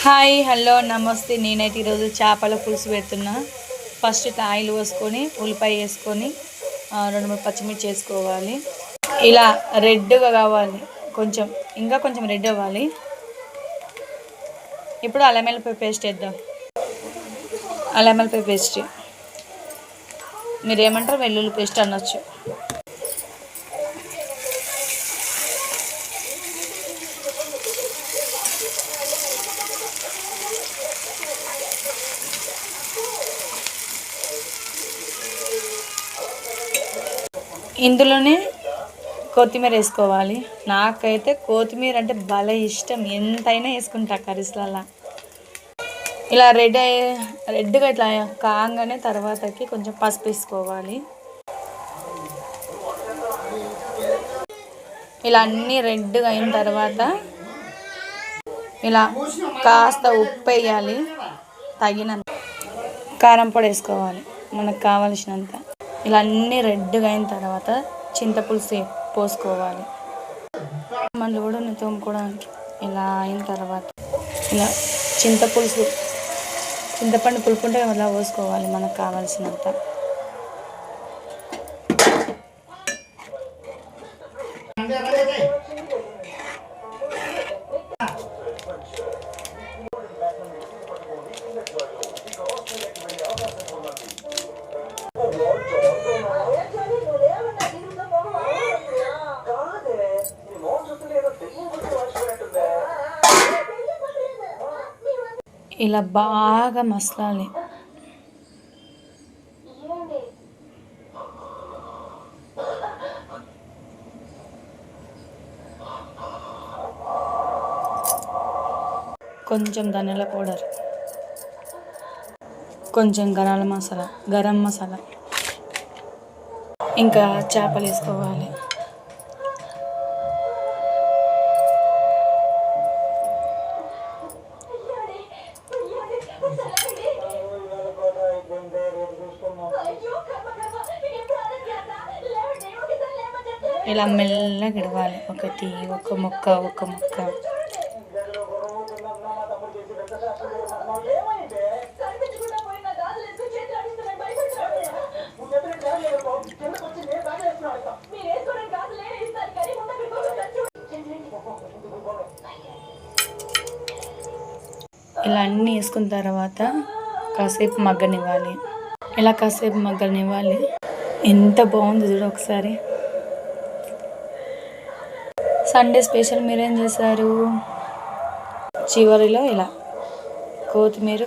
Hi hello నమస్తే. నేనైతే ఈరోజు చేపల పులుసు పెడుతున్నా. ఫస్ట్ ఇట్లా ఆయిల్ పోసుకొని ఉల్లిపాయ వేసుకొని 2-3 పచ్చిమిర్చి వేసుకోవాలి. ఇలా రెడ్గా కావాలి, ఇంకా కొంచెం రెడ్ అవ్వాలి. ఇప్పుడు అల్లం వెల్లుల్లి పేస్ట్ వేద్దాం. అల్లం వెల్లుల్లి పేస్ట్ మీరు ఏమంటారు, వెల్లుల్లి పేస్ట్ అనొచ్చు. ఇందులోనే కొత్తిమీర వేసుకోవాలి. నాకైతే కొత్తిమీర అంటే భలే ఇష్టం, ఎంతైనా వేసుకుంటా కర్రీస్లలా. ఇలా రెడ్గా ఇట్లా కాగానే తర్వాతకి కొంచెం పసుపు వేసుకోవాలి. ఇలా అన్నీ రెడ్గా అయిన తర్వాత ఇలా కాస్త ఉప్పు వేయాలి, తగినంత కారం పొడి వేసుకోవాలి మనకు కావలసినంత. ఇలా అన్నీ రెడ్గా అయిన తర్వాత చింతపులుసు పోసుకోవాలి. మళ్ళీ కూడా తోముకోవడానికి ఇలా అయిన తర్వాత ఇలా చింతపండు పులుపు ఉంటే ఇలా పోసుకోవాలి మనకు కావాల్సినంత. ఇలా బాగా మసలాలి. కొంచెం ధనియాల పౌడర్, కొంచెం గరం మసాలా, ఇంకా చేపలు వేసుకోవాలి. ఇలా మెల్లగా ఇడవాలి, ఒక ముక్క. ఇలా అన్నీ వేసుకున్న తర్వాత కాసేపు మగ్గనివ్వాలి. ఎంత బాగుంది చూడు ఒకసారి. సండే స్పెషల్ మీరేం చేశారు? చివరిలో ఇలా కొత్తిమీర